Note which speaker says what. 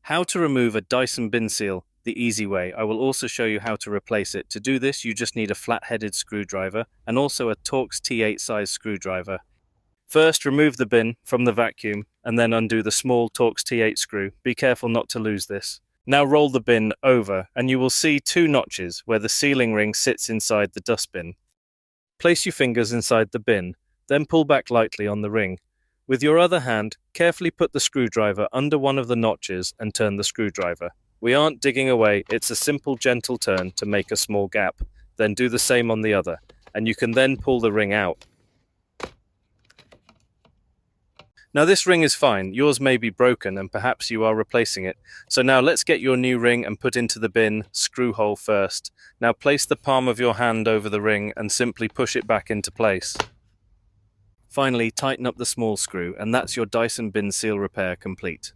Speaker 1: How to remove a Dyson bin seal the easy way. I will also show you how to replace it. To do this, you just need a flat-headed screwdriver and also a Torx T8 size screwdriver. First, remove the bin from the vacuum and then undo the small Torx T8 screw. Be careful not to lose this. Now roll the bin over and you will see two notches where the sealing ring sits inside the dustbin. Place your fingers inside the bin, then pull back lightly on the ring. With your other hand, carefully put the screwdriver under one of the notches and turn the screwdriver. We aren't digging away, it's a simple gentle turn to make a small gap. Then do the same on the other, and you can then pull the ring out. Now this ring is fine, yours may be broken and perhaps you are replacing it. So now let's get your new ring and put into the bin, screw hole first. Now place the palm of your hand over the ring and simply push it back into place. Finally, tighten up the small screw and that's your Dyson bin seal repair complete.